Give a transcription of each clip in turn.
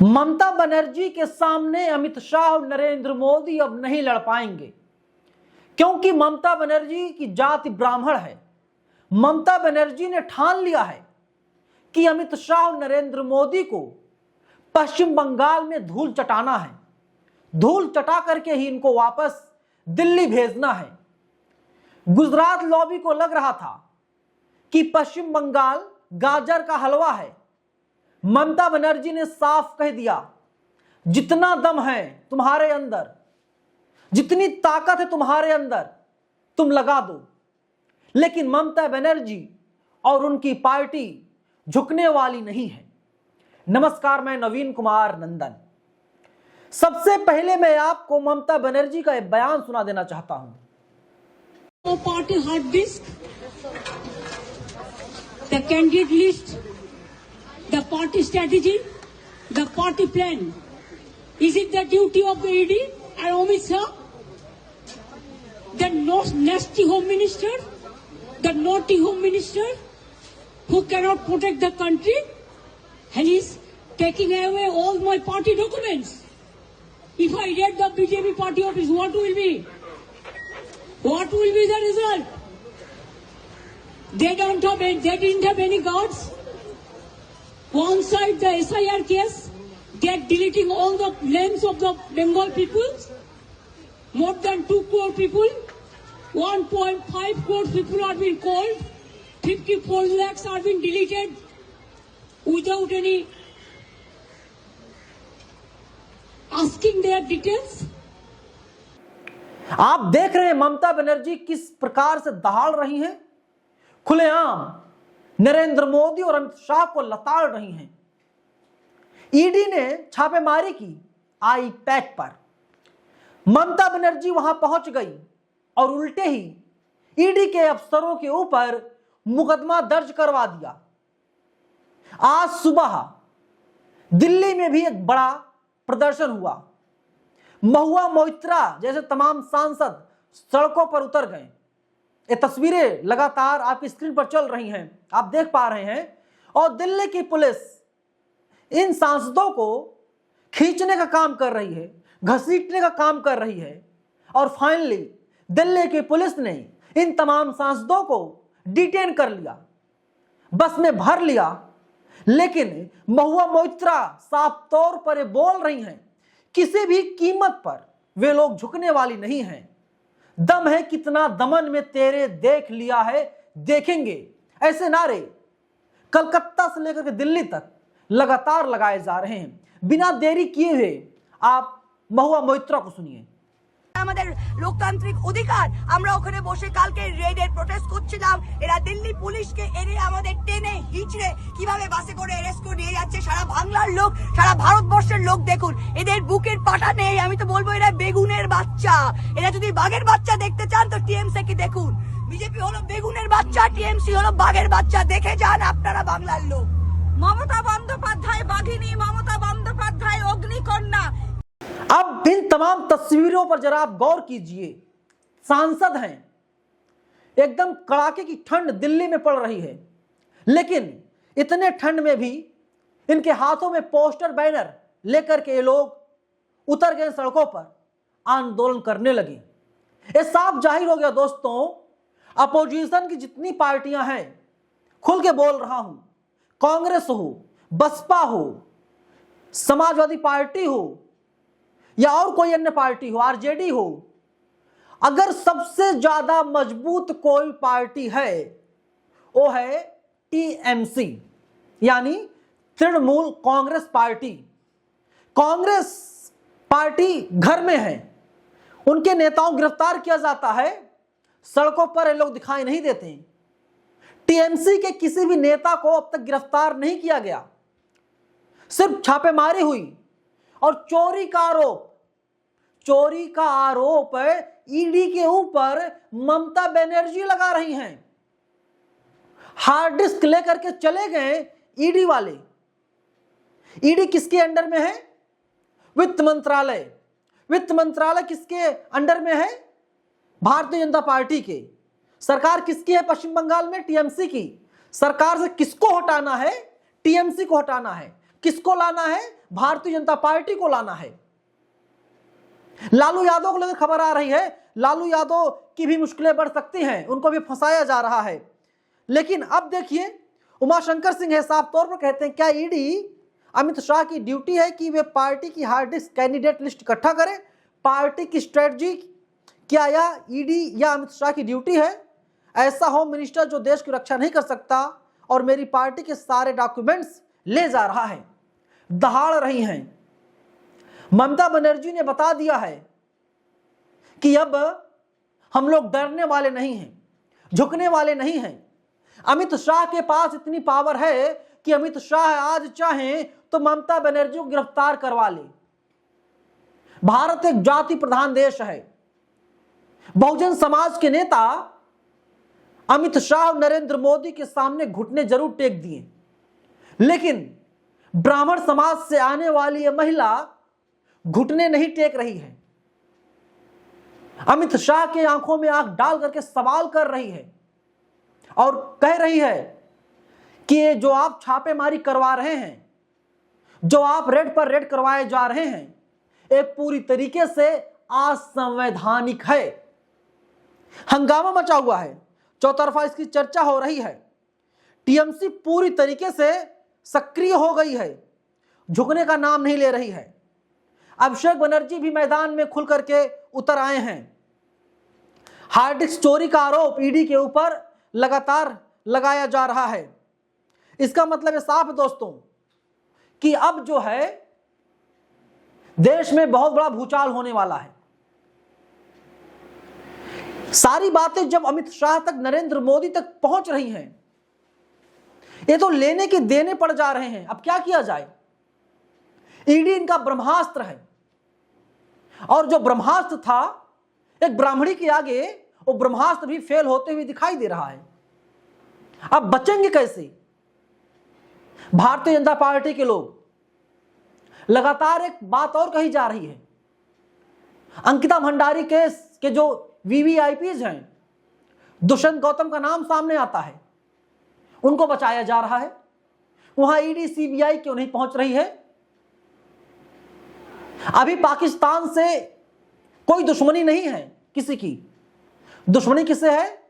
ममता बनर्जी के सामने अमित शाह और नरेंद्र मोदी अब नहीं लड़ पाएंगे, क्योंकि ममता बनर्जी की जाति ब्राह्मण है। ममता बनर्जी ने ठान लिया है कि अमित शाह और नरेंद्र मोदी को पश्चिम बंगाल में धूल चटाना है। धूल चटा करके ही इनको वापस दिल्ली भेजना है। गुजरात लॉबी को लग रहा था कि पश्चिम बंगाल गाजर का हलवा है। ममता बनर्जी ने साफ कह दिया, जितना दम है तुम्हारे अंदर, जितनी ताकत है तुम्हारे अंदर, तुम लगा दो। लेकिन ममता बनर्जी और उनकी पार्टी झुकने वाली नहीं है। नमस्कार, मैं नवीन कुमार नंदन। सबसे पहले मैं आपको ममता बनर्जी का एक बयान सुना देना चाहता हूं। Party hard disk, the candidate list, the party strategy, the party plan. Is it the duty of the ED and Amit Shah, the nasty home minister, the naughty home minister who cannot protect the country, and is taking away all my party documents? If I get the BJP party office, what will be? What will be the result? They didn't have any guards. One side the SIR case, they are deleting all the names of the Bengal people. More than 2 crore people, 1.5 crore people are being called, 54 lakhs are being deleted without any asking their details. आप देख रहे हैं ममता बनर्जी किस प्रकार से दहाड़ रही हैं। खुलेआम नरेंद्र मोदी और अमित शाह को लताड़ रही हैं। ईडी ने छापेमारी की आई पैक पर। ममता बनर्जी वहां पहुंच गई और उल्टे ही ईडी के अफसरों के ऊपर मुकदमा दर्ज करवा दिया। आज सुबह दिल्ली में भी एक बड़ा प्रदर्शन हुआ। महुआ मोइत्रा जैसे तमाम सांसद सड़कों पर उतर गए। ये तस्वीरें लगातार आपकी स्क्रीन पर चल रही हैं, आप देख पा रहे हैं। और दिल्ली की पुलिस इन सांसदों को खींचने का काम कर रही है, घसीटने का काम कर रही है। और फाइनली दिल्ली की पुलिस ने इन तमाम सांसदों को डिटेन कर लिया, बस में भर लिया। लेकिन महुआ मोइत्रा साफ तौर पर ये बोल रही हैं, किसी भी कीमत पर वे लोग झुकने वाली नहीं हैं। दम है कितना दमन में तेरे देख लिया है, देखेंगे। ऐसे नारे कलकत्ता से लेकर के दिल्ली तक लगातार लगाए जा रहे हैं। बिना देरी किए हुए आप महुआ मोइत्रा को सुनिए। আমাদের লোকতান্ত্রিক অধিকার, আমরা ওখানে বসে কালকে রেডের প্রোটেস্ট করছিলাম। এরা দিল্লি পুলিশকে এনে আমাদের টেনে হিচড়ে কিভাবে বাসে করে অ্যারেস্ট করে নিয়ে যাচ্ছে। সারা বাংলার লোক, সারা ভারতবর্ষের লোক দেখুন, এদের বুকের পাটা নেই। আমি তো বলবো এরা বেগুনের বাচ্চা। এরা যদি বাঘের বাচ্চা দেখতে চান তো টিএমসি কি দেখুন। বিজেপি হলো বেগুনের বাচ্চা, টিএমসি হলো বাঘের বাচ্চা। দেখে যান আপনারা বাংলার লোক। মমতা বন্দ্যোপাধ্যায় বাঘিনী, মমতা বন্দ্যোপাধ্যায় অগ্নিকন্যা। अब इन तमाम तस्वीरों पर जरा आप गौर कीजिए। सांसद हैं, एकदम कड़ाके की ठंड दिल्ली में पड़ रही है, लेकिन इतने ठंड में भी इनके हाथों में पोस्टर बैनर लेकर के ये लोग उतर गए सड़कों पर, आंदोलन करने लगे। ये साफ जाहिर हो गया दोस्तों, अपोजिशन की जितनी पार्टियां हैं, खुल के बोल रहा हूं, कांग्रेस हो, बसपा हो, समाजवादी पार्टी हो या और कोई अन्य पार्टी हो, आरजेडी हो, अगर सबसे ज्यादा मजबूत कोई पार्टी है वो है टीएमसी, यानी तृणमूल कांग्रेस पार्टी। कांग्रेस पार्टी घर में है, उनके नेताओं को गिरफ्तार किया जाता है, सड़कों पर ये लोग दिखाई नहीं देते। टीएमसी के किसी भी नेता को अब तक गिरफ्तार नहीं किया गया, सिर्फ छापेमारी हुई। और चोरी का आरोप ईडी के ऊपर ममता बनर्जी लगा रही हैं। हार्ड डिस्क लेकर के चले गए ईडी वाले। ईडी किसके अंडर में है? वित्त मंत्रालय। वित्त मंत्रालय किसके अंडर में है? भारतीय जनता पार्टी के। सरकार किसकी है पश्चिम बंगाल में? टीएमसी की। सरकार से किसको हटाना है? टीएमसी को हटाना है। किसको लाना है? भारतीय जनता पार्टी को लाना है। लालू यादव को लेकर खबर आ रही है, लालू यादव की भी मुश्किलें बढ़ सकती हैं, उनको भी फंसाया जा रहा है। लेकिन अब देखिए, उमाशंकर सिंह साफ तौर पर कहते हैं, क्या ईडी अमित शाह की ड्यूटी है कि वे पार्टी की हार्ड डिस्क कैंडिडेट लिस्ट इकट्ठा करें? पार्टी की स्ट्रेटजी क्या यह ईडी या अमित शाह की ड्यूटी है? ऐसा होम मिनिस्टर जो देश की रक्षा नहीं कर सकता और मेरी पार्टी के सारे डॉक्यूमेंट्स ले जा रहा है, दहाड़ रही हैं। ममता बनर्जी ने बता दिया है कि अब हम लोग डरने वाले नहीं हैं, झुकने वाले नहीं हैं। अमित शाह के पास इतनी पावर है कि अमित शाह आज चाहें तो ममता बनर्जी को गिरफ्तार करवा ले। भारत एक जाति प्रधान देश है। बहुजन समाज के नेता अमित शाह और नरेंद्र मोदी के सामने घुटने जरूर टेक दिए, लेकिन ब्राह्मण समाज से आने वाली यह महिला घुटने नहीं टेक रही है। अमित शाह के आंखों में आंख डाल करके सवाल कर रही है और कह रही है कि ये जो आप छापेमारी करवा रहे हैं, जो आप रेड पर रेड करवाए जा रहे हैं, ये पूरी तरीके से असंवैधानिक है। हंगामा मचा हुआ है, चौतरफा इसकी चर्चा हो रही है। टीएमसी पूरी तरीके से सक्रिय हो गई है, झुकने का नाम नहीं ले रही है। अभिषेक बनर्जी भी मैदान में खुल करके उतर आए हैं। हार्ड डिस्क चोरी का आरोप ईडी के ऊपर लगातार लगाया जा रहा है। इसका मतलब साफ है दोस्तों कि अब जो है देश में बहुत बड़ा भूचाल होने वाला है। सारी बातें जब अमित शाह तक, नरेंद्र मोदी तक पहुंच रही हैं, ये तो लेने के देने पड़ जा रहे हैं। अब क्या किया जाए? ईडी इनका ब्रह्मास्त्र है और जो ब्रह्मास्त्र था एक ब्राह्मणी के आगे, वो ब्रह्मास्त्र भी फेल होते हुए दिखाई दे रहा है। अब बचेंगे कैसे भारतीय जनता पार्टी के लोग? लगातार एक बात और कही जा रही है, अंकिता भंडारी केस के जो वीवीआईपीज हैं, दुष्यंत गौतम का नाम सामने आता है, उनको बचाया जा रहा है। वहां ईडी सीबीआई क्यों नहीं पहुंच रही है? अभी पाकिस्तान से कोई दुश्मनी नहीं है किसी की। दुश्मनी किससे है?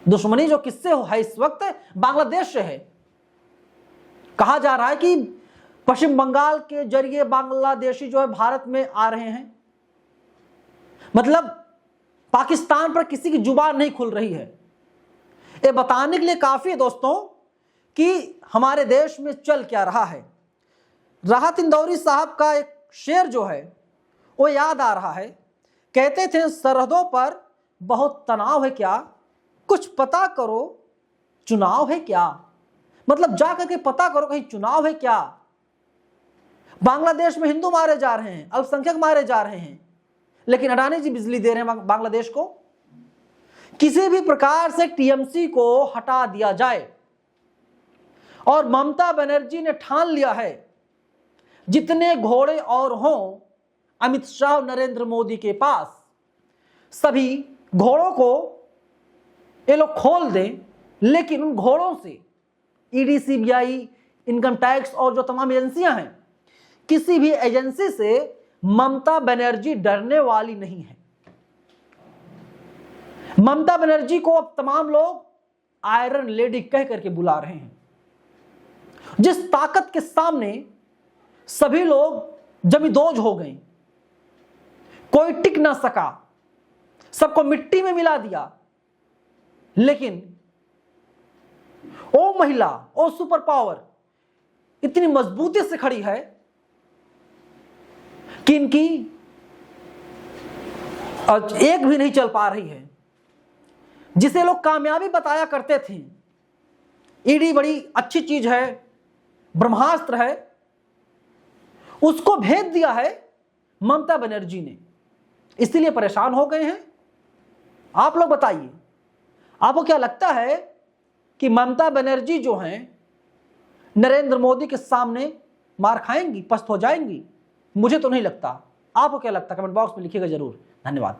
दुश्मनी जो किससे है इस वक्त बांग्लादेश से है। कहा जा रहा है कि पश्चिम बंगाल के जरिए बांग्लादेशी जो है भारत में आ रहे हैं। मतलब पाकिस्तान पर किसी की जुबान नहीं खुल रही है। ये बताने के लिए काफी है दोस्तों कि हमारे देश में चल क्या रहा है। राहत इंदौरी साहब का एक शेर जो है वो याद आ रहा है। कहते थे, सरहदों पर बहुत तनाव है क्या, कुछ पता करो चुनाव है क्या। मतलब जाकर के पता करो कहीं चुनाव है क्या। बांग्लादेश में हिंदू मारे जा रहे हैं, अल्पसंख्यक मारे जा रहे हैं, लेकिन अडानी जी बिजली दे रहे हैं बांग्लादेश को। किसी भी प्रकार से टीएमसी को हटा दिया जाए। और ममता बनर्जी ने ठान लिया है, जितने घोड़े और हों अमित शाह और नरेंद्र मोदी के पास, सभी घोड़ों को ये लोग खोल दें, लेकिन उन घोड़ों से ईडी, सीबीआई, इनकम टैक्स और जो तमाम एजेंसियां हैं, किसी भी एजेंसी से ममता बनर्जी डरने वाली नहीं है। ममता बनर्जी को अब तमाम लोग आयरन लेडी कह करके बुला रहे हैं। जिस ताकत के सामने सभी लोग जमींदोज हो गए, कोई टिक ना सका, सबको मिट्टी में मिला दिया। लेकिन ओ महिला, ओ सुपर पावर इतनी मजबूती से खड़ी है कि इनकी एक भी नहीं चल पा रही है। जिसे लोग कामयाबी बताया करते थे, ईडी बड़ी अच्छी चीज है, ब्रह्मास्त्र है, उसको भेद दिया है ममता बनर्जी ने। इसलिए परेशान हो गए हैं। आप लोग बताइए, आपको क्या लगता है कि ममता बनर्जी जो हैं नरेंद्र मोदी के सामने मार खाएंगी, पस्त हो जाएंगी? मुझे तो नहीं लगता। आपको क्या लगता है? कमेंट बॉक्स में लिखिएगा जरूर। धन्यवाद।